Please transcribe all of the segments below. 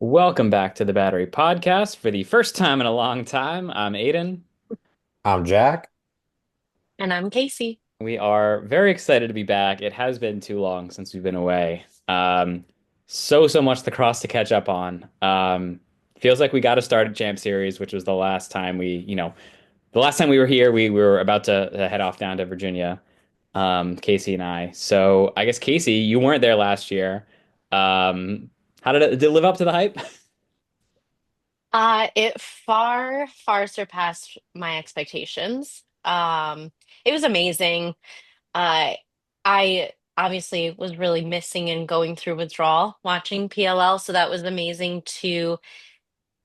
Welcome back to the Battery Podcast for the first time in a long time. I'm Aiden. I'm Jack. And I'm Casey. We are very excited to be back. It has been too long since we've been away. So much lacrosse to catch up on. Feels like we got to start a Champ Series, which was the last time the last time we were here, we were about to head off down to Virginia, Casey and I. So I guess Casey, you weren't there last year. How did it live up to the hype? It far, far surpassed my expectations. It was amazing. Uh, I obviously was really missing and going through withdrawal watching PLL, so that was amazing to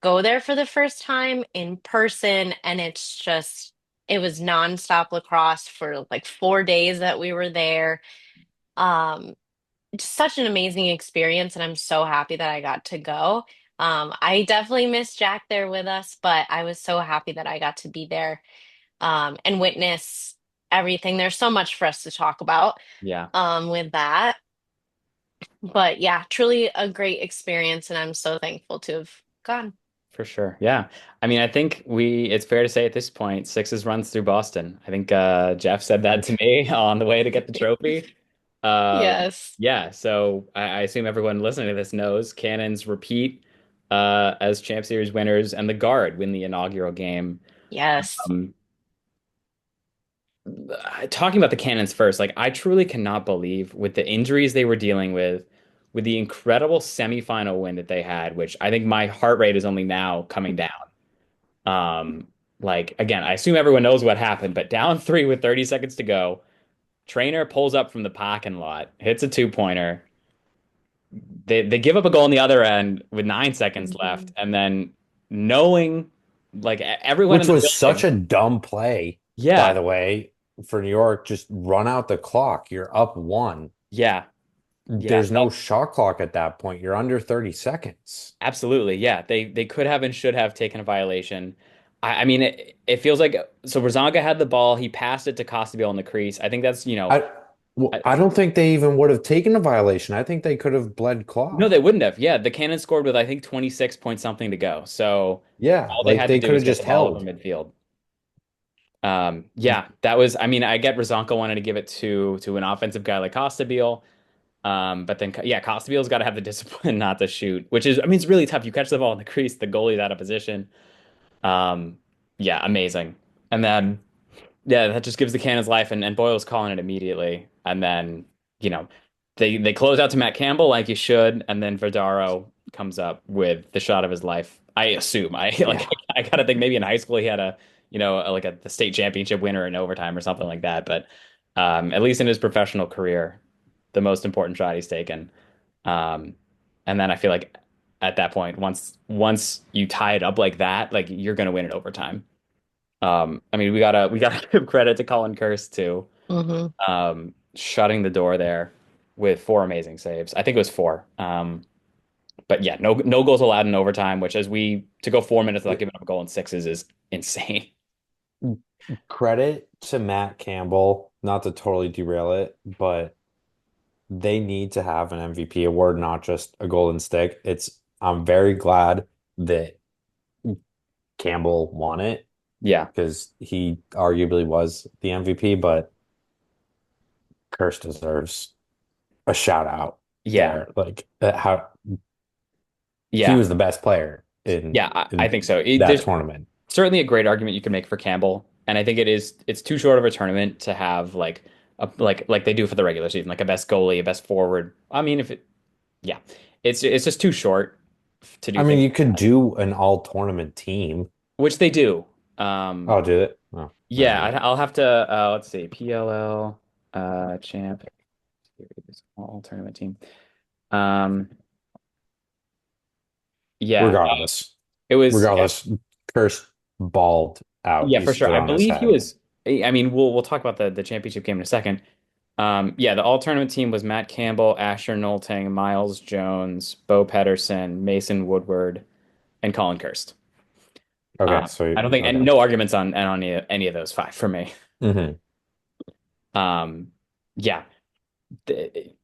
go there for the first time in person. And it was nonstop lacrosse for like 4 days that we were there. Um, just such an amazing experience, and I'm so happy that I got to go. I definitely miss Jack there with us, but I was so happy that I got to be there and witness everything. There's so much for us to talk about Yeah. with that. But yeah, truly a great experience, and I'm so thankful to have gone. For sure. Yeah. I mean, I think it's fair to say at this point, Sixes runs through Boston. I think Jeff said that to me on the way to get the trophy. Yes. Yeah. So I assume everyone listening to this knows Cannons repeat as Champ Series winners and the Guard win the inaugural game. Yes. Um, Talking about the Cannons first, like I truly cannot believe with the injuries they were dealing with the incredible semifinal win that they had, which I think my heart rate is only now coming down. Like again, I assume everyone knows what happened, but down three with 30 seconds to go, Trainer pulls up from the parking lot, hits a two-pointer. They give up a goal on the other end with 9 seconds left, Mhm. and then knowing like everyone in Which the was such building, a dumb play, by yeah, the way, for New York. Just run out the clock. You're up one. yeah, yeah, There's no shot clock at that point. You're under 30 seconds. absolutely, yeah. They could have and should have taken a violation. I mean, it feels like so. Razanga had the ball. He passed it to Costabile in the crease. I think that's I well, I don't think they even would have taken a violation. I think they could have bled No, they clock. wouldn't have. Yeah, the Cannons scored with I think 26 point something to go. So Yeah, all they like had to they do could was have get the just ball over held. midfield. Yeah, that was. I mean, I get Razonka wanted to give it to an offensive guy like Costabile, but then yeah, Costabile's got to have the discipline not to shoot, which is I mean it's really tough. You catch the ball in the crease, the goalie's out of position. Um, yeah, amazing. And then yeah, that just gives the Cannons life, and Boyle's calling it immediately. And then, you know, they close out to Matt Campbell like you should, and then Verdaro comes up with the shot of his life. I assume. I like Yeah. I gotta think maybe in high school he had like the state championship winner in overtime or something like that. But at least in his professional career, the most important shot he's taken. Um, and then I feel like at that point, once you tie it up like that, like you're gonna win it overtime. I mean, we gotta give credit to Colin Kirst too, Hmm. shutting the door there with four amazing saves. I think it was four. But yeah, no goals allowed in overtime, which as we to go 4 minutes without giving up a goal in sixes is insane. Credit to Matt Campbell, not to totally derail it, but they need to have an MVP award, not just a golden stick. I'm very glad that Campbell won it Yeah, because he arguably was the MVP, but Kirst deserves a shout out yeah, there. Like how he yeah, was the best player in yeah. I in think so. that There's tournament. certainly a great argument you can make for Campbell, and I think it's too short of a tournament to have like they do for the regular season, like a best goalie, a best forward. I mean, if it yeah, it's just too short to do I mean, things you like could that, do an all tournament team. which they do. Um, I'll do it. Oh, never Yeah, mind. I'll have to let's see. PLL champ series all tournament team. Um yeah, Regardless, it was regardless, Kirst balled out. yeah, He for sure. stood I on his believe he head. was I mean, we'll talk about the championship game in a second. Yeah, the all tournament team was Matt Campbell, Asher Nolting, Miles Jones, Bo Pedersen, Mason Woodward, and Colin Kirst. Okay, so I don't think and okay. no arguments on any of those five for me. Hmm. Um yeah.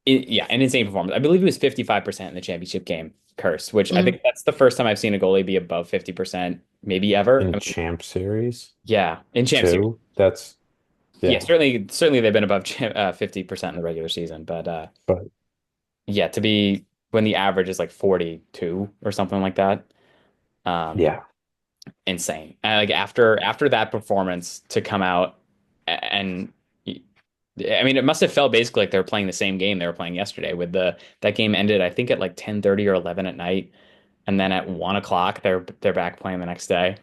Yeah, an insane performance. I believe he was 55% in the championship game. Curse, which I Mm. think that's the first time I've seen a goalie be above 50%, maybe ever. I In mean, Champ Series yeah, in Champ Series. too. That's Yeah, yeah. certainly they've been above 50% in the regular season, but But yeah, to be when the average is like 42 or something like that. Um, yeah. insane. And like after that performance to come out and I mean it must have felt basically like they were playing the same game they were playing yesterday with the that game ended I think at like 10:30 or 11 at night and then at 1 o'clock they're back playing the next day.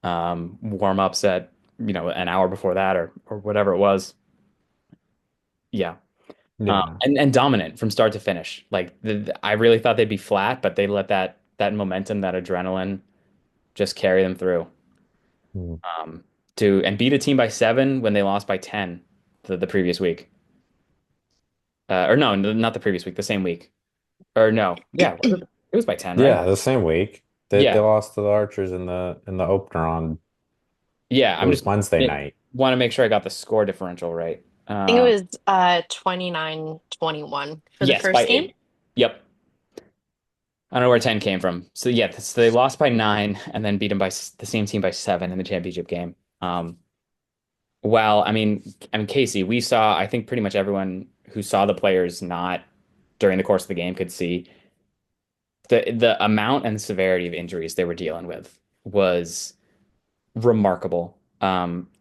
Warm ups at an hour before that or whatever it was. Yeah. Yeah. And dominant from start to finish. Like I really thought they'd be flat, but they let that momentum, that adrenaline just carry them through. Mm. um, to and beat a team by 7 when they lost by 10 the previous week. Or no, not the previous week, the same week. Or no, yeah, it was by 10, right? Yeah, the same week. They Yeah, lost to the Archers in the opener on yeah. it I'm was just Wednesday night. want to make sure I got the score differential right. I think it was 29-21 for the Yes, by first game. 8. Yep. I don't know where 10 came from. So yeah, so they lost by 9 and then beat them by the same team by 7 in the championship game. Well, I mean, Casey, we saw, I think pretty much everyone who saw the players not during the course of the game could see the amount and severity of injuries they were dealing with was remarkable.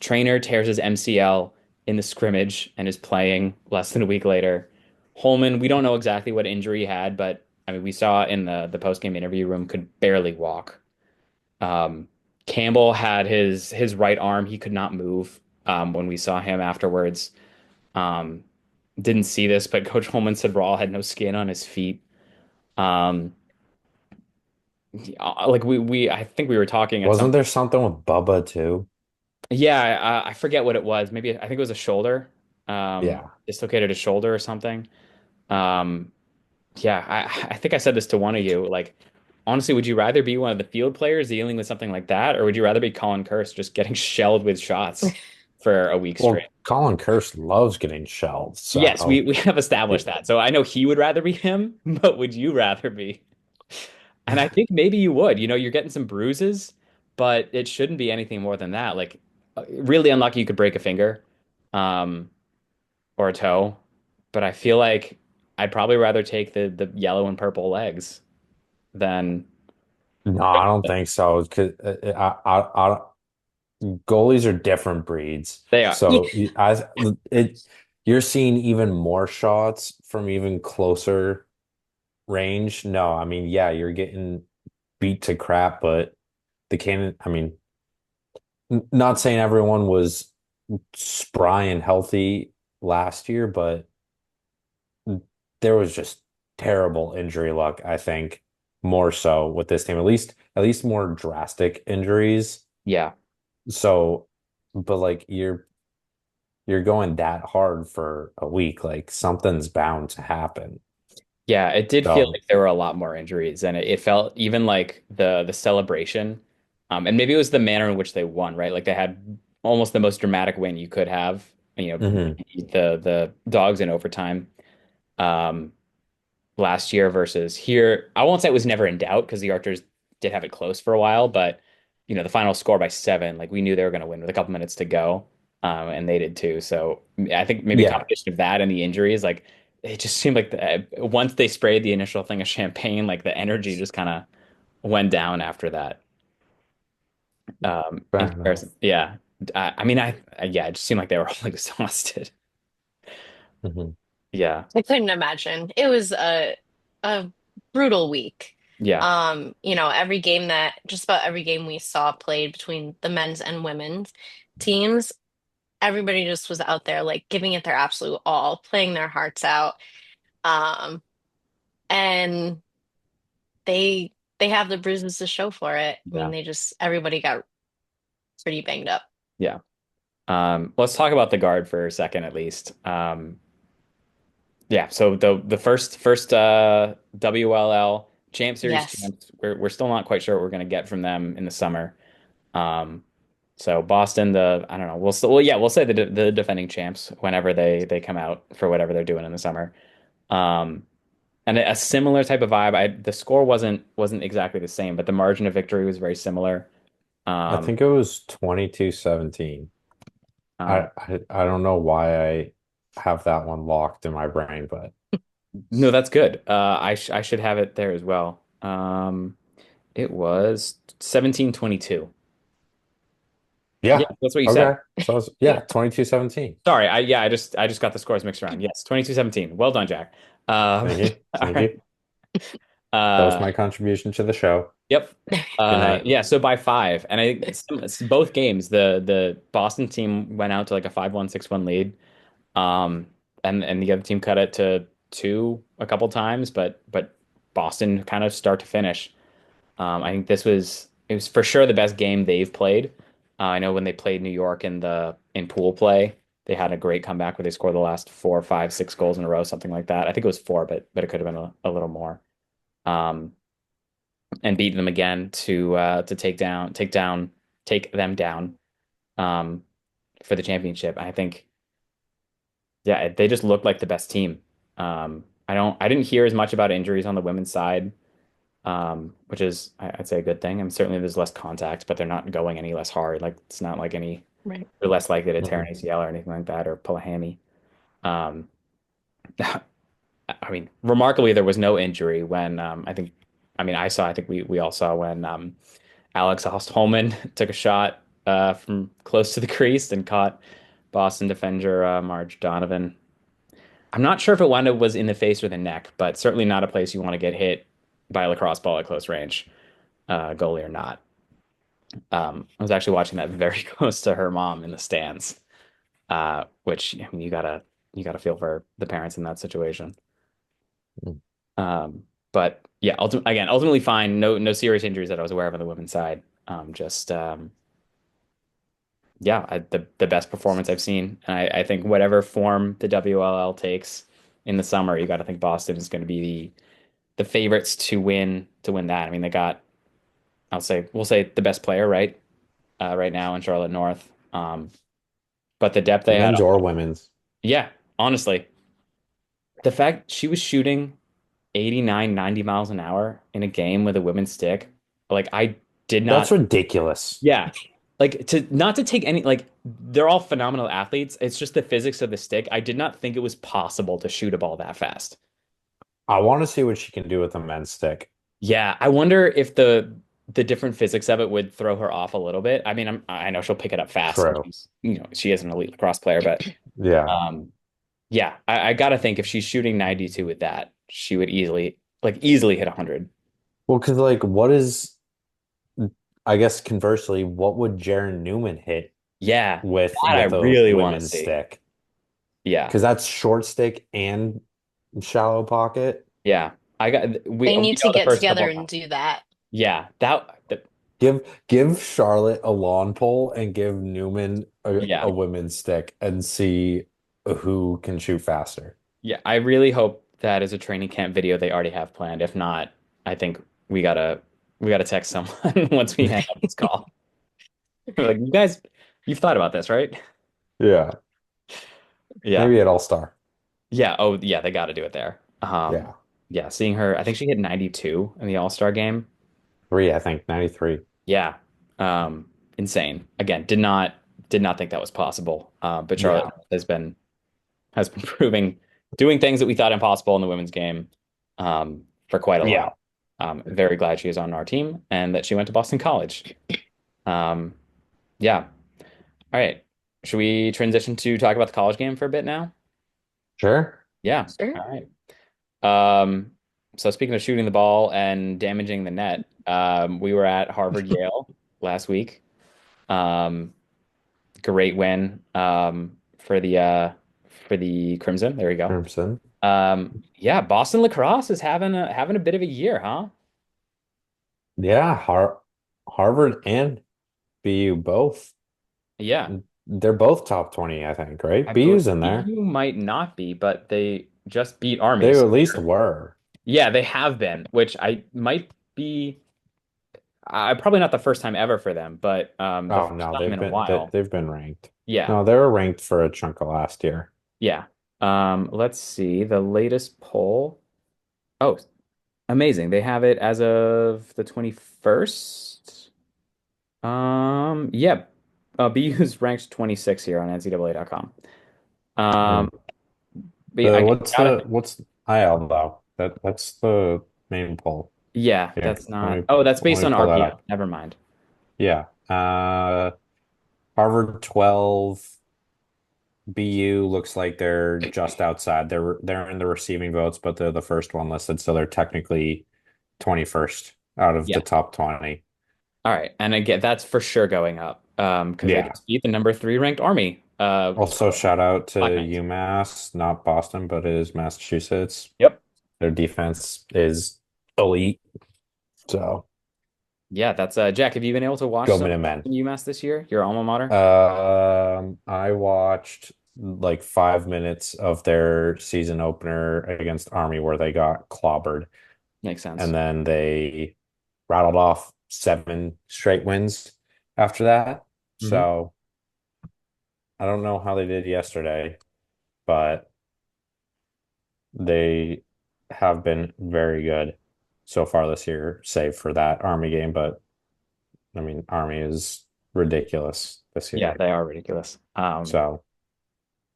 Trainer tears his MCL in the scrimmage and is playing less than a week later. Holman, we don't know exactly what injury he had, but I mean, we saw in the post game interview room could barely walk. Um, Campbell had his right arm; he could not move. When we saw him afterwards, um, didn't see this, but Coach Holman said Rawl had no skin on his feet. Um, like I think we were talking at some Wasn't there something with Bubba too? yeah, I forget what it was. Maybe I think it was a shoulder, Yeah. dislocated a shoulder or something. Um, yeah, I think I said this to one of you. Like, honestly, would you rather be one of the field players dealing with something like that, or would you rather be Colin Kurse just getting shelled with shots for a week straight? Well, Colin Curse loves getting shelled, Yes, so we have established that. So I know he would rather be him, but would you rather be? And I think maybe you would. You're getting some bruises, but it shouldn't be anything more than that. Like, really unlucky you could break a finger, um, or a toe. But I feel like I'd probably rather take the yellow and purple legs than no, I don't think so. Because goalies are different breeds. they are. Yeah. So you're seeing even more shots from even closer range. No, I mean, yeah, you're getting beat to crap, but the cannon, I mean, not saying everyone was spry and healthy last year, but there was just terrible injury luck, I think, more so with this team. At least more drastic injuries. Yeah. So, but like you're going that hard for a week, like something's bound to happen. Yeah, it did feel So, like there were a lot more injuries, and it felt even like the celebration, and maybe it was the manner in which they won, right? Like they had almost the most dramatic win you could have, mhm. the dogs in overtime, um, last year versus here. I won't say it was never in doubt because the Archers did have it close for a while, but the final score by 7, like we knew they were going to win with a couple minutes to go, and they did too. So I think maybe a Yeah. combination of that and the injuries, like it just seemed like once they sprayed the initial thing of champagne, like the energy just kind of went down after that. In Fair comparison, enough. yeah. I mean, yeah, it just seemed like they were all exhausted. Mhm. Yeah, I couldn't imagine. It was a brutal week. yeah, Every game just about every game we saw played between the men's and women's teams, everybody just was out there like giving it their absolute all, playing their hearts out. Um, and they have the bruises to show for it. I mean, yeah, everybody got pretty banged up. yeah. Let's talk about the guard for a second at least. Yeah, so the first WLL Champ Series Yes. champs, we're still not quite sure what we're gonna get from them in the summer. Um, so Boston, I don't know, we'll say the defending champs whenever they come out for whatever they're doing in the summer. Um, And a similar type of vibe. The score wasn't exactly the same, but the margin of victory was very similar. I Um, think it was 22-17. um, I don't know why I have that one locked in my brain, but no, that's good. I should have it there as well. It was 17-22. Yeah, yeah. that's what you said. Okay. So Yeah. yeah, 22-17. Sorry, I just got the scores mixed around. Yes, 22-17. Well done, Jack. Thank you. All Thank right. you. That was Uh, my contribution to the show. yep. Good night. Yeah, so by five. And it's both games, the Boston team went out to like a 5-1, 6-1 lead. Um, and the other team cut it to two a couple times, but Boston kind of start to finish. I think it was for sure the best game they've played. I know when they played New York in pool play, they had a great comeback where they scored the last four, five, six goals in a row, something like that. I think it was four, but it could have been a little more. Um, and beat them again to take them down um, for the championship. I think yeah, they just looked like the best team. I didn't hear as much about injuries on the women's side, which is I'd say a good thing. I mean, certainly there's less contact, but they're not going any less hard. Like it's not like Right. they're less likely to tear an Mhm. ACL or anything like that or pull a hammy. Um, I mean, remarkably, there was no injury when I think we all saw when Alex Holman took a shot from close to the crease and caught Boston defender Marge Donovan. I'm not sure if it wound up was in the face or the neck, but certainly not a place you want to get hit by a lacrosse ball at close range, goalie or not. I was actually watching that very close to her mom in the stands, which I mean, you gotta feel for the parents in that situation. But yeah, ultimately fine. No serious injuries that I was aware of on the women's side. Just yeah, the best performance I've seen. And I think whatever form the WLL takes in the summer, you got to think Boston is going to be the favorites to win that. I mean, they got we'll say the best player right now in Charlotte North. But the depth they had, Men's or women's. yeah, honestly, the fact she was shooting 89, 90 miles an hour in a game with a women's stick, like I did That's not, ridiculous. yeah, like to not to take any like they're all phenomenal athletes. It's just the physics of the stick. I did not think it was possible to shoot a ball that fast. I want to see what she can do with the men's stick. Yeah, I wonder if the different physics of it would throw her off a little bit. I mean, I know she'll pick it up fast. And True. she is an elite lacrosse player, but Yeah. um, yeah, I gotta think if she's shooting 92 with that, she would easily hit 100. Well, because like, what is, I guess conversely, what would Jaren Newman hit Yeah, with that I a really want to women's see. stick? Yeah, Because that's short stick and shallow pocket. yeah. We They need to know the get first couple together of and times. do that. Yeah, Give Charlotte a lawn pole and give Newman yeah, a women's stick and see who can shoot faster. yeah. I really hope that is a training camp video they already have planned. If not, I think we gotta we gotta text someone once we hang up this call. We're like, you guys, you've thought about this, right? Yeah. Yeah. Maybe at All Star. Yeah. Oh, yeah, they got to do it there. Yeah. Yeah, seeing her, I think she hit 92 in the All-Star game. Three, I think, 93. Yeah. Insane. Again, did not think that was possible. But Charlotte Yeah. has been proving doing things that we thought impossible in the women's game for quite a Yeah. while. Very glad she is on our team and that she went to Boston College. Um, yeah. All right. Should we transition to talk about the college game for a bit now? Sure. Yeah. Sure. All right. Um, so speaking of shooting the ball and damaging the net, we were at Harvard Yale last week. Um, Great win for the Crimson. There we go. Crimson. Yeah, Boston lacrosse is having a bit of a year, huh? Yeah. Harvard and BU both. Yeah, They're both top 20, I think, right? I BU's believe in there. you might not be, but they just beat Army. They So at least were. yeah, they have been, which I might be. Probably not the first time ever for them, but the Oh first no, time in a while. they've been ranked. Yeah, No, they were ranked for a chunk of last year. yeah. Let's see the latest poll. Oh, amazing. They have it as of the 21st. Yeah. BU's ranked 26 here on NCAA.com. Um, Hmm. but yeah, The I what's gotta the think. what's IL though? That's the main poll. Yeah, Here, that's not. Oh, that's let based me on pull that RPM. up. Never mind. Yeah. Harvard 12, BU looks like they're just outside. They're in the receiving votes, but they're the first one listed, so they're technically 21st out of Yeah. the top 20. All right. And again, that's for sure going up. Because they Yeah. just beat the number three ranked Army. Also, shout out to Black Knights. UMass, not Boston, but it is Massachusetts. Yep. Their defense is elite. So Yeah, that's Jack. Have you been able to watch go some Minutemen. UMass this year? Your alma mater? I watched like 5 minutes of their season opener against Army where they got clobbered, Makes and sense. then they rattled off 7 straight wins after that. Hmm. So I don't know how they did yesterday, but they have been very good so far this year, save for that Army game. But I mean, Army is ridiculous this Yeah, year. they are ridiculous. So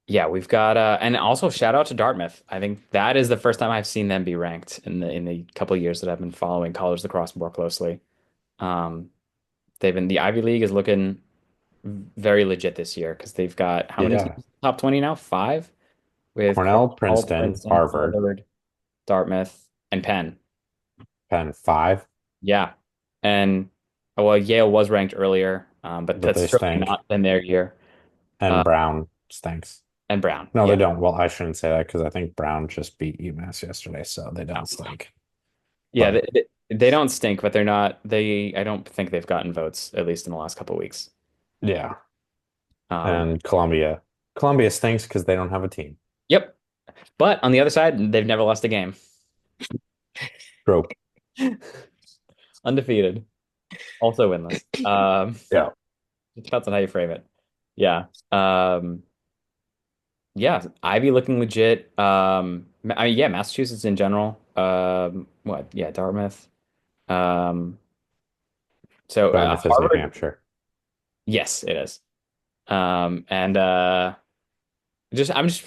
Yeah, we've got and also shout out to Dartmouth. I think that is the first time I've seen them be ranked in the couple of years that I've been following college lacrosse more closely. Um, they've been the Ivy League is looking very legit this year because they've got how many yeah, teams top 20 now? Five with Cornell, Cornell, Princeton, Princeton, Harvard, Harvard, Dartmouth, and Penn. Penn 5, Yeah. And well, Yale was ranked earlier, but but that's they certainly stink. not been their year. And Uh, Brown stinks. and Brown. No, they Yeah. don't. Well, I shouldn't say that because I think Brown just beat UMass yesterday, so they No. don't stink. Yeah, But they don't stink, but they're not I don't think they've gotten votes, at least in the last couple of weeks. yeah, Um, and Columbia stinks because they don't have a team. yep. But on the other side, they've never lost a game. True. Undefeated. Also winless. Yeah. It depends on how you frame it. Yeah. Yeah, Ivy looking legit. I mean, yeah, Massachusetts in general. What? Yeah, Dartmouth. Um, so Dartmouth is New Harvard, Hampshire. yes, it is. And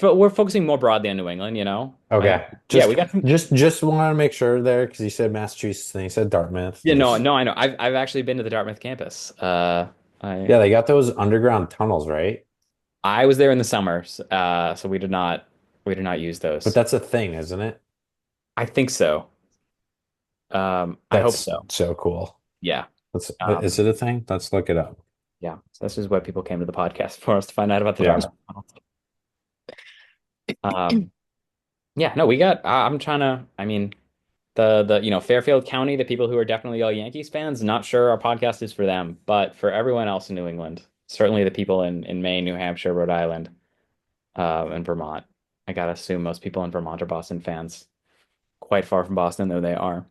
we're focusing more broadly on New England, you know. Okay. Yeah, we got some. Just want to make sure there because you said Massachusetts and you said Dartmouth. Yeah, no, Just no, I know. I've actually been to the Dartmouth campus. yeah, they got those underground tunnels, right? I was there in the summers, so we did not use But those. that's a thing, isn't it? I think so. I hope That's so. so cool. Yeah. Is Um, it a thing? Let's look it up. yeah. So this is what people came to the podcast for us to find out about the Yeah. Dartmouth. Um, yeah, no, we got. I'm trying to. I mean, Fairfield County, the people who are definitely all Yankees fans. Not sure our podcast is for them, but for everyone else in New England, certainly the people in Maine, New Hampshire, Rhode Island, and Vermont. I gotta assume most people in Vermont are Boston fans. Quite far from Boston, though they are.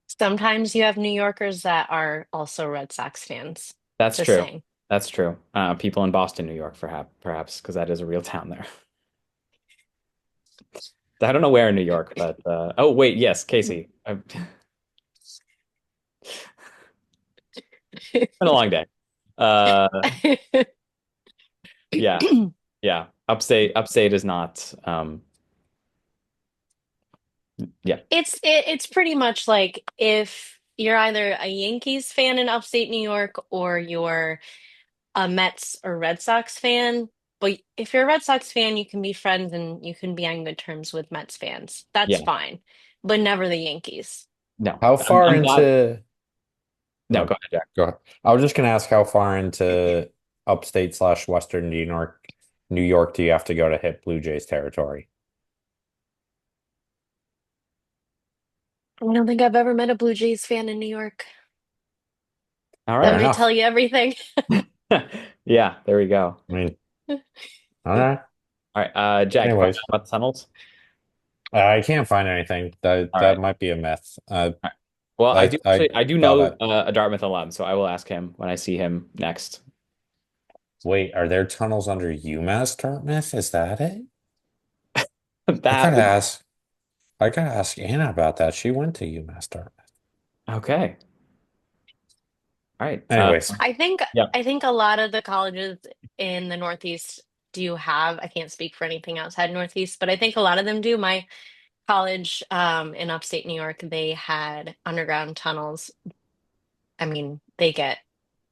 Sometimes you have New Yorkers that are also Red Sox fans. That's Just true. saying. That's true. People in Boston, New York, perhaps, because that is a real town there. I don't know where in New York, but oh wait, yes, Casey. It's been a long day. Uh, yeah, yeah. Upstate is not. Yeah, It's pretty much like if you're either a Yankees fan in upstate New York or you're a Mets or Red Sox fan. But if you're a Red Sox fan, you can be friends and you can be on good terms with Mets fans. That's yeah. fine, but never the Yankees. No, How I'm, far I'm glad. into No, no, go ahead, Jack. go ahead. I was just gonna ask how far into upstate slash western New York do you have to go to hit Blue Jays territory? I don't think I've ever met a Blue Jays fan in New York. All That Fair right. might tell enough. you everything. Yeah, there we go. I mean, all right. All right, Jack, you find Anyways, out about the tunnels. I can't find anything. All That right. might be a myth. All right. Well, I do Thought know I a Dartmouth alum, so I will ask him when I see him next. wait, are there tunnels under UMass Dartmouth? Is that it? I That gotta would ask. I gotta ask Anna about that. She went to UMass Dartmouth. Okay. All right. Anyways, Yep. I think a lot of the colleges in the Northeast do have, I can't speak for anything outside Northeast, but I think a lot of them do. My college in upstate New York, they had underground tunnels. I mean, they get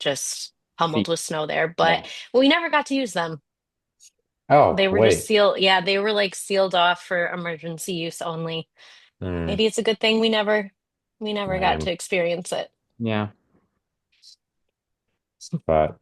just pummeled Feet. with snow there, Yeah. but we never got to use them. oh They were just wait. sealed. Yeah, they were like sealed off for emergency use only. Hmm, Maybe it's a good thing we never got to lame. experience it. Yeah. But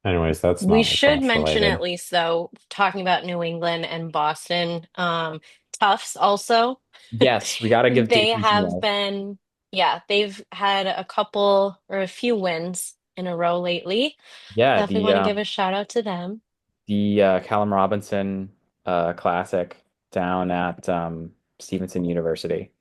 anyways, that's We not should lacrosse mention at related. least though, talking about New England and Boston, Tufts also. Yes, we got to give They Dayton some have love. been, yeah, they've had a couple or a few wins in a row lately. Yeah, Definitely want to give a shout out to them. the Callum Robinson Classic down at Stevenson University.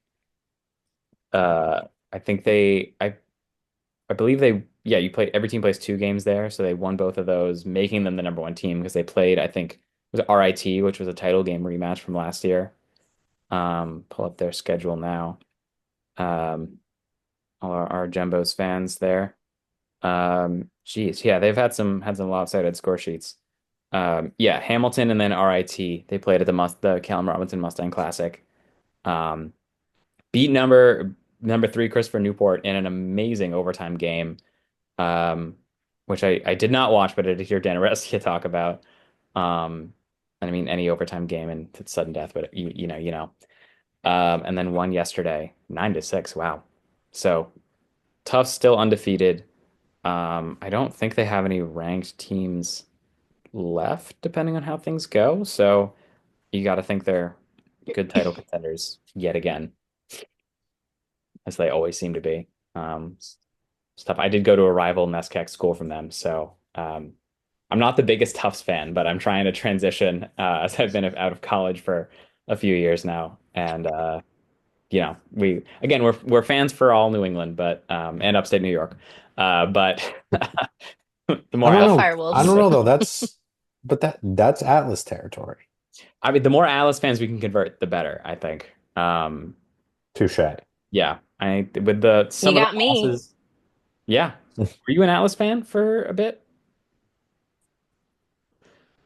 Uh, I think I believe they yeah, you play every team plays two games there, so they won both of those, making them the number one team because they played, I think, was it RIT, which was a title game rematch from last year. Pull up their schedule now. Um, all our Jumbo's fans there. Geez, yeah, they've had some lopsided score sheets. Yeah, Hamilton and then RIT. They played at the Callum Robinson Mustang Classic. Um, beat number three Christopher Newport in an amazing overtime game. Um, which I did not watch, but I did hear Dan Arestia talk about. And I mean any overtime game and it's sudden death, but you know. And then won yesterday, 9-6. Wow. So tough, still undefeated. I don't think they have any ranked teams left, depending on how things go. So you got to think they're good title contenders yet again, as they always seem to be. Stuff. I did go to a rival NESCAC school from them, so I'm not the biggest Tufts fan, but I'm trying to transition as I've been out of college for a few years now, and we're fans for all New England, but and upstate New York, but the I more don't Go know. I don't Firewolves. know though. But that's Atlas territory. I mean, the more Alice fans we can convert, the better, I think. Touche. Yeah, I with the You some of got the me. losses. Yeah, were you an Alice fan for a bit?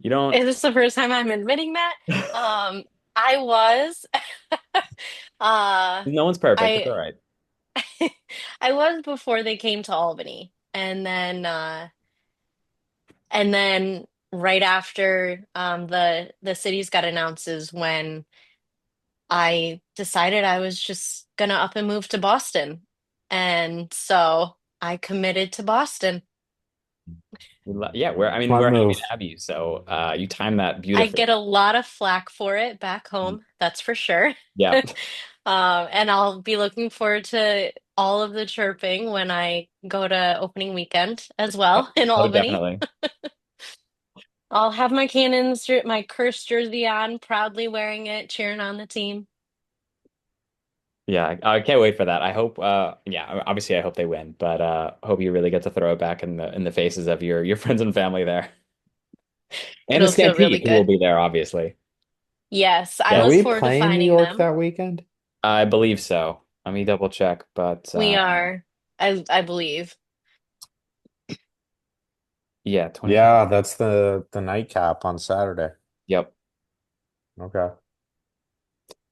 You don't. Is this the first time I'm admitting that? Um, I was. Uh, No one's perfect. It's all I right. I was before they came to Albany, and then right after the cities got announced is when I decided I was just gonna up and move to Boston, and so I committed to Boston. Yeah, I mean, Smart we're happy to move. have you. So you timed that I beautifully. get a lot of flack for it back home, that's for sure. Yeah. And I'll be looking forward to all of the chirping when I go to opening weekend as Oh, well in oh, Albany. definitely. I'll have my my cursed jersey on, proudly wearing it, cheering on the team. Yeah, I can't wait for that. I hope yeah, obviously I hope they win, but I hope you really get to throw it back in the faces of your friends and family there. And the It'll feel really Stampede, who will good. be there, obviously. Yes, I Are Yes, look we forward to playing New finding York them. that weekend? I believe so. Let me double check, but We are, I believe. yeah, 2020. Yeah, that's the nightcap on Saturday. Yep. Okay,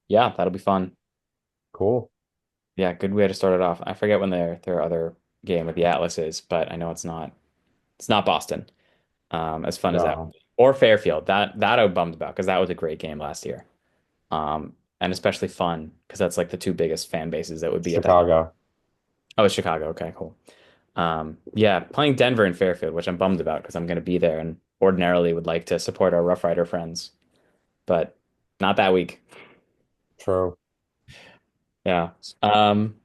Yeah, that'll be fun. cool. Yeah, good way to start it off. I forget when their other game with the Atlas is, but I know it's not Boston. As fun as that would No, be. Or Fairfield. That I was bummed about because that was a great game last year. And especially fun because that's like the two biggest fan bases that would be at that. Chicago. Oh, it's Chicago. Okay, cool. Yeah, playing Denver and Fairfield, which I'm bummed about because I'm going to be there and ordinarily would like to support our Rough Rider friends, but not that week. True. Yeah. Um,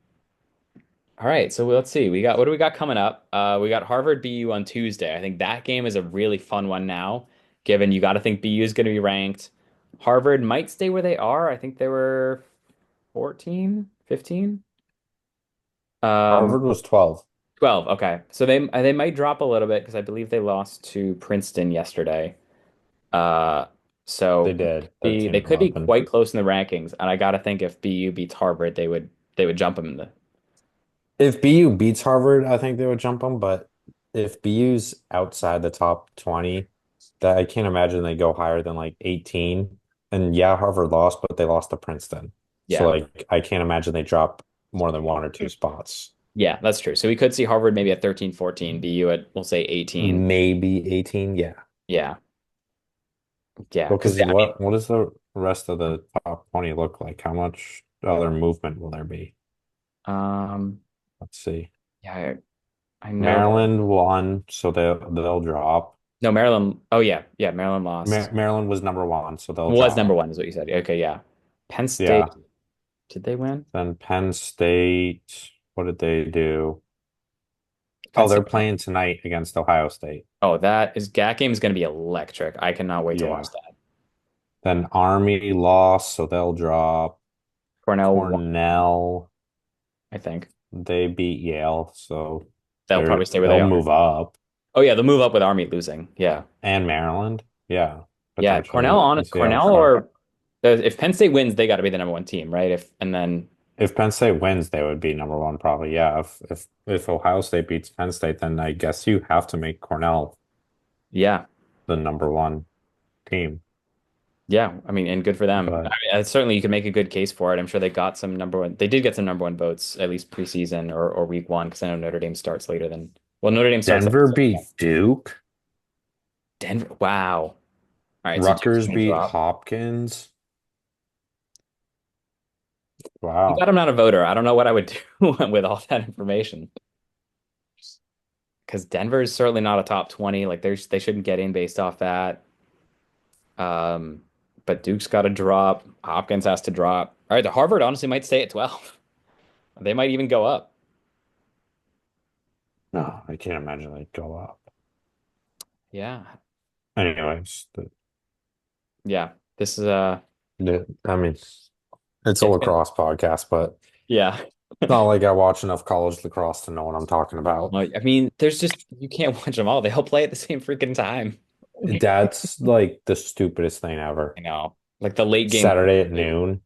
all right, so let's see. What do we got coming up? We got Harvard BU on Tuesday. I think that game is a really fun one now, given you got to think BU is going to be ranked. Harvard might stay where they are. I think they were 14, 15. Um, Harvard was 12. 12. Okay. So they might drop a little bit because I believe they lost to Princeton yesterday. Uh, They So did they 13 and could be 11. quite close in the rankings. And I gotta think if BU beats Harvard, they would jump them in the If BU beats Harvard, I think they would jump them. But if BU's outside the top 20, that I can't imagine they go higher than like 18. And yeah, Harvard lost, but they lost to Princeton. So yeah. like I can't imagine they drop more than one or two spots. Yeah, that's true. So we could see Harvard maybe at 13, 14, BU at we'll say 18. Maybe 18. Yeah. Yeah. Yeah, because Because I mean, what does the rest of the top 20 look like? How much other movement will there be? um Let's see. yeah, I know that. Maryland won, so they'll drop. No, Maryland. Oh yeah, yeah, Maryland lost. Maryland was number one, so they'll Was number drop. one is what you said. Okay, yeah. Penn State, Yeah. did they win? Then Penn State, what did they do? Penn Oh, they're State. playing tonight against Ohio State. Oh, that game is going to be electric. I cannot wait to watch Yeah. that. Then Army lost, so they'll drop. Cornell won, Cornell, I think. they beat Yale, so They'll probably stay where they they'll are. move up. Oh yeah, they'll move up with Army losing. Yeah. And Maryland, yeah, Yeah, potentially. We'll see how Cornell far. or if Penn State wins, they got to be the number one team, right? If and then If Penn State wins, they would be number one, probably. Yeah. If Ohio State beats Penn State, then I guess you have to make Cornell yeah, the number one team. yeah. I mean, and good for them. I But mean, certainly you can make a good case for it. I'm sure they got some number one. They did get some number one votes at least preseason or week one because I know Notre Dame starts later than well, Notre Dame starts Denver beat Duke. Denver. Wow. All right, so Duke's Rutgers gonna beat drop. Hopkins. You got Wow. him not a voter. I don't know what I would do with all that information because Denver is certainly not a top 20. Like they shouldn't get in based off that. Um, but Duke's got to drop. Hopkins has to drop. All right, the Harvard honestly might stay at 12. They might even go up. No, I can't imagine they'd go up. Yeah. Anyways, Yeah. This is I mean, it's a it's been lacrosse podcast, but yeah. it's not like I watch enough college lacrosse to know what I'm talking about. Well, I mean, there's just you can't watch them all. They all play at the same freaking time. That's like the stupidest thing ever. I know. Like the late game. Saturday at noon,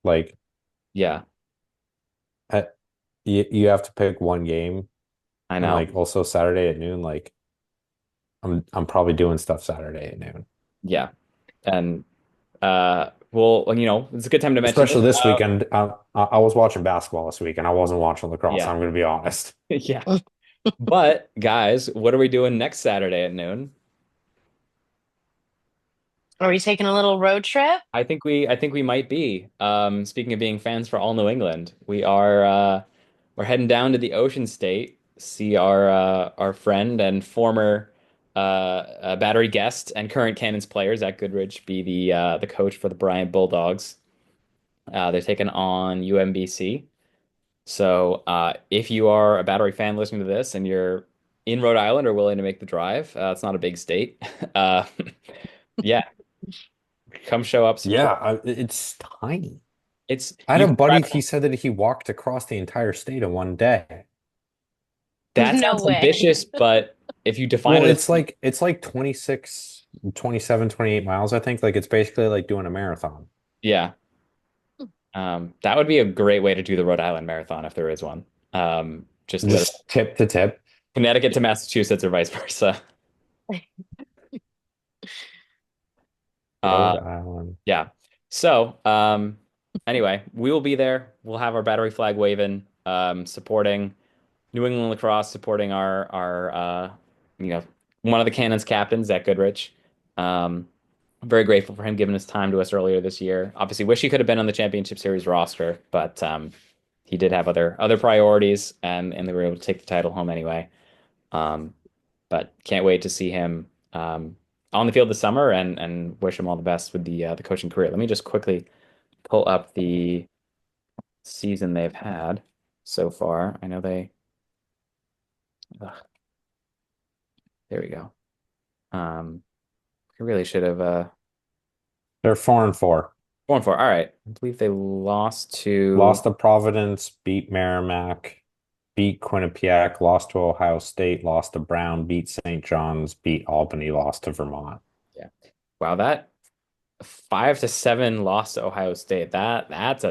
like Yeah, at, you have to pick one game, I and know. like also Saturday at noon, like I'm probably doing stuff Saturday at noon. Yeah. And well, it's a good time to mention this. Especially this weekend. I was watching basketball this week, and I wasn't watching lacrosse. Yeah. I'm going to be honest. Yeah. But guys, what are we doing next Saturday at noon? Are we taking a little road trip? I think we might be. Speaking of being fans for all New England, we're heading down to the Ocean State, see our friend and former Battery guest and current Cannons player Zach Goodrich be the coach for the Bryant Bulldogs. They're taking on UMBC. So if you are a Battery fan listening to this and you're in Rhode Island or willing to make the drive, it's not a big state. Uh, yeah, come show up, Yeah, support. it's tiny. It's I had you a can buddy, drive he said that he walked across the entire state in one day. That No sounds way. ambitious, but if you define Well, it as it's like 26, 27, 28 miles, I think. Like it's basically like doing a marathon. yeah, that would be a great way to do the Rhode Island Marathon if there is one. Just literally Just tip to tip. Connecticut to Massachusetts or vice versa. Uh, Rhode Island. yeah. So, anyway, we will be there. We'll have our battery flag waving, supporting New England lacrosse, supporting our you know, one of the Cannons captains, Zach Goodrich. I'm very grateful for him giving his time to us earlier this year. Obviously, wish he could have been on the Championship Series roster, but he did have other priorities, and they were able to take the title home anyway. Um, but can't wait to see him on the field this summer, and wish him all the best with the coaching career. Let me just quickly pull up the season they've had so far. I know ugh, there we go. I really should have They're 4-4. going for it. All right. I believe they lost to Lost to Providence, beat Merrimack, beat Quinnipiac, lost to Ohio State, lost to Brown, beat St. John's, beat Albany, lost to Vermont. yeah. Wow, that 5-7 loss to Ohio State. That's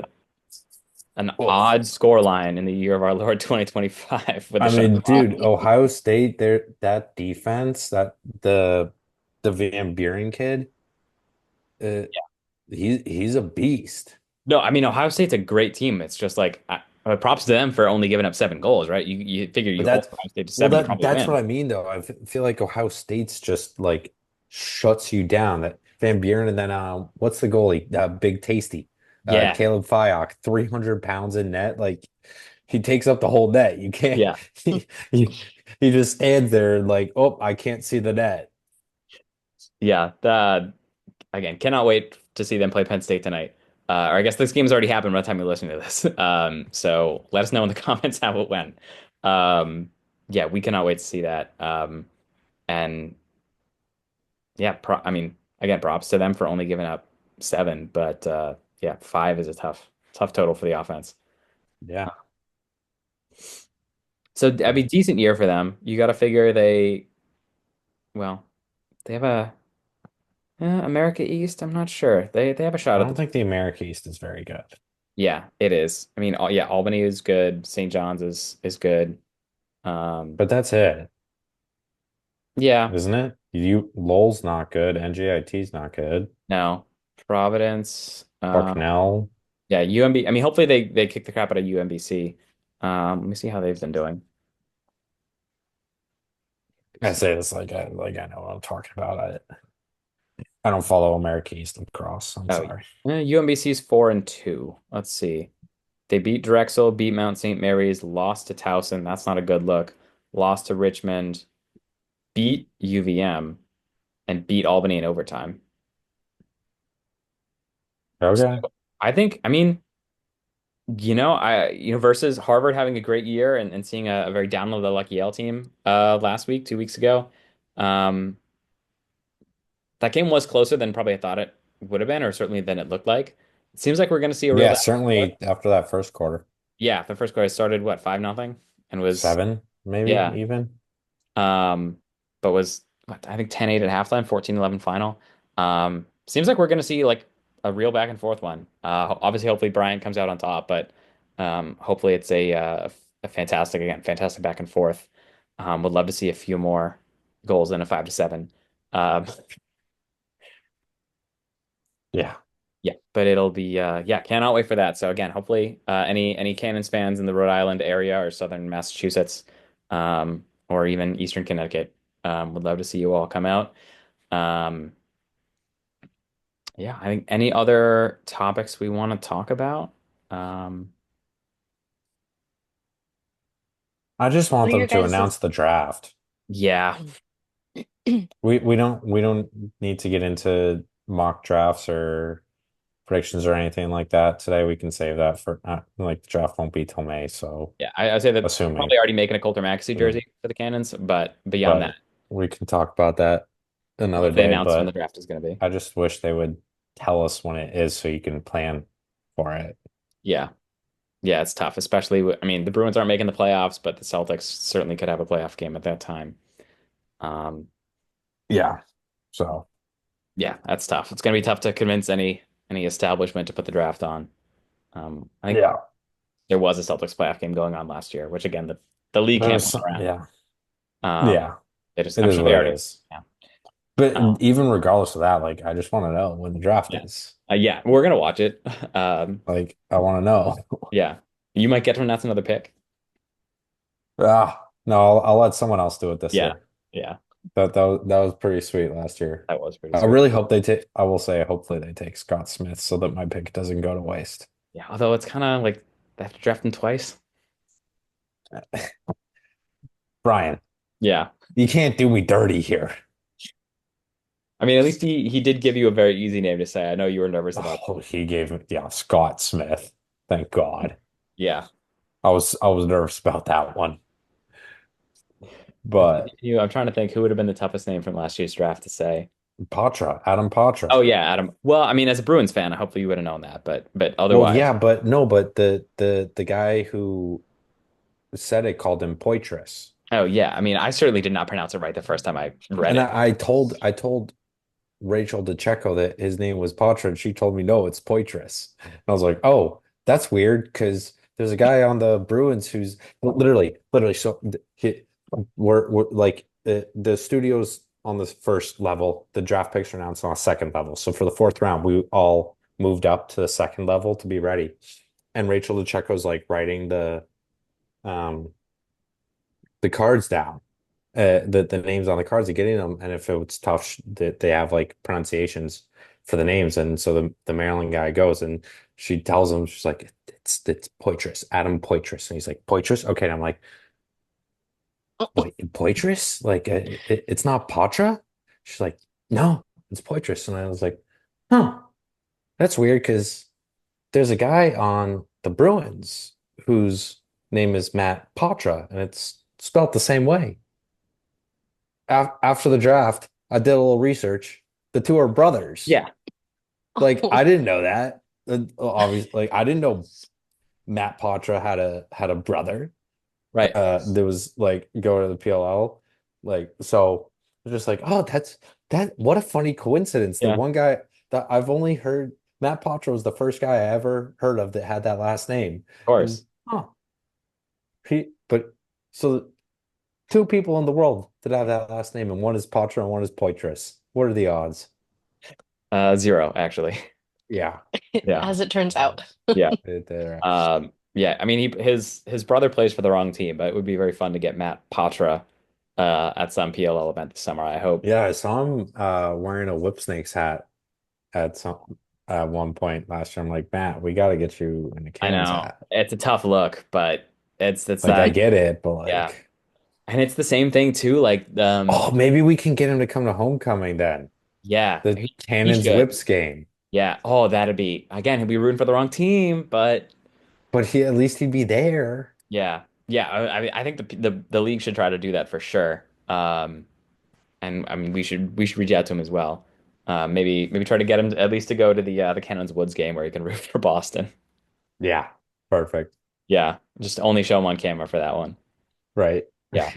an Well, odd score line in the year of our Lord 2025 with a I shot mean, clock. dude, Ohio State, there that defense, the Van Buren kid, uh, he's a beast. No, I mean Ohio State's a great team. It's just like props to them for only giving up 7 goals, right? You figure But you hold that's Ohio State to well, 7, you probably that's what win. I mean, though. Feel like Ohio State's just like shuts you down. That Van Buren, and then what's the goalie? Big Tasty, Yeah, Caleb Fyock, 300 pounds in net. Like he takes up the whole net. You can't. yeah, He just stands there like, oh, I can't see the net. yeah. Again, cannot wait to see them play Penn State tonight. Or I guess this game's already happened by the time you're listening to this. So let us know in the comments how it went. Yeah, we cannot wait to see that. And yeah, I mean, again, props to them for only giving up 7, but yeah, 5 is a tough total for the offense. Yeah, So I yeah. mean, decent year for them. You got to figure well, they have a America East. I'm not sure. They have a shot I at don't the. think the America East is very good, Yeah, it is. I mean, yeah, Albany is good. St. John's is good. Um, but that's it, yeah, isn't it? You Lowell's not good. NJIT's not good. no, Providence. Bucknell. Yeah, UMB. I mean, hopefully they kick the crap out of UMBC. Let me see how they've been doing. I say this like I know what I'm talking about. I don't follow America East lacrosse. I'm Oh, sorry. UMBC's 4-2. Let's see. They beat Drexel, beat Mount St. Mary's, lost to Towson. That's not a good look. Lost to Richmond, beat UVM, and beat Albany in overtime. So Okay. I think, I mean, versus Harvard having a great year and seeing a very down low the luck Yale team last week, 2 weeks ago. Um, that game was closer than probably I thought it would have been, or certainly than it looked like. It seems like we're going to see a real Yeah, back and forth. certainly after that first quarter. Yeah, the first quarter started what, 5-0, and was, Seven, maybe yeah. even. Um, but was what, I think 10-8 at halftime, 14-11 final. Seems like we're going to see like a real back and forth one. Obviously, hopefully Bryant comes out on top, but hopefully it's a fantastic back and forth. Would love to see a few more goals in a 5-7. Um, Yeah. yeah, but it'll be yeah, cannot wait for that. So again, hopefully any Cannons fans in the Rhode Island area or southern Massachusetts, or even eastern Connecticut, would love to see you all come out. Um, yeah, I think any other topics we want to talk about? Um, I just What want are your them to guys' announce the draft. yeah, We don't need to get into mock drafts or predictions or anything like that today. We can save that for like the draft won't be till May, so yeah, I'd say that assuming. probably already making a Coulter Maxey Mm. jersey for the Cannons, but beyond that, But we can talk about that another they day. announced when the But draft is going to be. I just wish they would tell us when it is so you can plan for it. Yeah, yeah, it's tough, especially I mean, the Bruins aren't making the playoffs, but the Celtics certainly could have a playoff game at that time. Um, Yeah. So, yeah, that's tough. It's going to be tough to convince any establishment to put the draft on. I think yeah. there was a Celtics playoff game going on last year, which again the league There can't was move some, around. yeah. Um, Yeah. they just It I'm is sure they what it already is. yeah. But Um, even regardless of that, like I just want to know when the draft yeah. is. Yeah, we're gonna watch it. Like I want to know. Yeah, you might get to announce another pick. No, I'll let someone else do it this Yeah, year. yeah, That was pretty sweet last year. that was pretty I sweet. really hope they take, I will say, hopefully they take Scott Smith so that my pick doesn't go to waste. Yeah, although it's kind of like they have to draft him twice. Brian, Yeah, you can't do me dirty here. I mean, at least he did give you a very easy name to say. I know you were nervous about Oh, he gave me, yeah, Scott Smith. Thank God. Yeah. I was nervous about that one. But I'm trying to think who would have been the toughest name from last year's draft to say. Patra, Adam Patra. Oh yeah, Adam. Well, I mean, as a Bruins fan, hopefully you would have known that, but Well, otherwise, yeah, but no, but the guy who said it called him Poitras. oh yeah. I mean, I certainly did not pronounce it right the first time I read And it. I told Rachel DeCecco that his name was Patra, and she told me no, it's Poitras. And I was like, oh, that's weird because there's a guy on the Bruins who's literally. So we're like the studios on the first level, the draft picks are announced on a second level. So for the fourth round, we all moved up to the second level to be ready. And Rachel DeCecco's like writing um the cards down, the names on the cards and getting them. And if it's tough, that they have like pronunciations for the names. And so the Maryland guy goes and she tells him, she's like, it's Poitras, Adam Poitras. And he's like, Poitras? Okay. And I'm like, wait, Poitras? Like it's not Patra? She's like, no, it's Poitras. And I was like, huh, that's weird because there's a guy on the Bruins whose name is Matt Patra, and it's spelled the same way. After the draft, I did a little research. The two are brothers. Yeah, Like I didn't know that. Obviously, like I didn't know Matt Patra had a brother. right. There was like going to the PLL. Like so, it's just like, oh, that. What a funny coincidence. The Yeah, of one guy that I've only heard Matt Patra was the first guy I ever heard of that had that last name. And course. huh, but so two people in the world that have that last name, and one is Patra and one is Poitras. What are the odds? Zero, actually. Yeah. Yeah, as it turns Uh, out. yeah. they're Yeah. I mean, his brother plays for the wrong team, but it would be very fun to get Matt Patra at some PLL event this summer, I hope. yeah, I saw him wearing a Whipsnakes hat at one point last year. I'm like, Matt, we got to get you in a I Cannons know hat. it's a tough look, but it's Like, I that. get it, but Yeah, like, and it's the same thing too. Like, oh, maybe we can get him to come to homecoming then. yeah, The he Cannons should. Whips game. Yeah. Oh, that'd be again. He'd be rooting for the wrong team, but But he at least he'd be there. yeah, yeah. I think the league should try to do that for sure. And I mean, we should reach out to him as well. Maybe try to get him at least to go to the Cannons Woods game where he can root for Boston. Yeah. Perfect. Yeah, just only show him on camera for that one. Right. Yeah,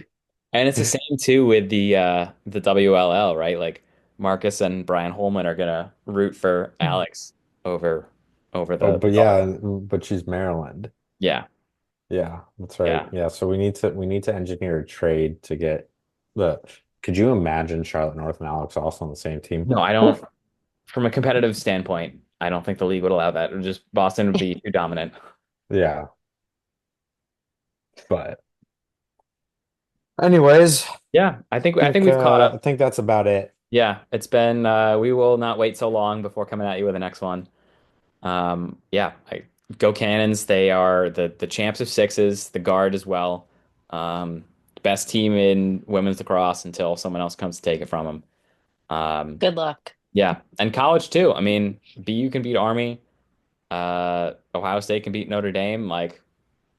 and it's the same too with the WLL, right? Like Marcus and Brian Holman are gonna root for Alex over over Oh, the but yeah, but she's Maryland. yeah, Yeah, that's right. yeah. Yeah, so we need to engineer a trade to get the could you imagine Charlotte North and Alex also on the same team? No, I don't. From a competitive standpoint, I don't think the league would allow that. Just Boston would be too dominant. Yeah, but anyways, Yeah, I think we've caught I up. think that's about it. Yeah, it's been we will not wait so long before coming at you with the next one. Yeah, go Cannons. They are the champs of sixes, the guard as well. Um, Best team in women's lacrosse until someone else comes to take it from them. Um, Good luck. yeah, and college too. I mean, BU can beat Army. Ohio State can beat Notre Dame. Like,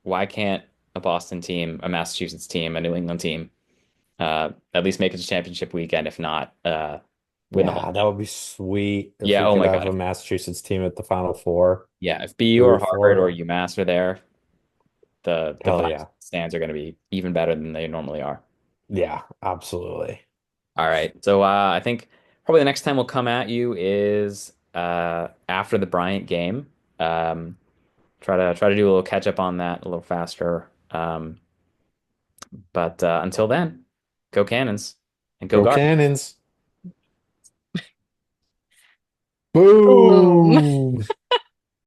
why can't a Boston team, a Massachusetts team, a New England team, at least make it to championship weekend, if not win the whole Yeah, that thing? would be sweet if Yeah, we oh could my have God. a Massachusetts team at the Final Four Yeah, if to BU or root Harvard or for. UMass are there, the Hell final yeah. stands are going to be even better than they normally are. Yeah, absolutely. All right. So I think probably the next time we'll come at you is after the Bryant game. Um, try to do a little catch up on that a little faster. But until then, go Cannons and go Go Guard. Cannons. Boom. Boom.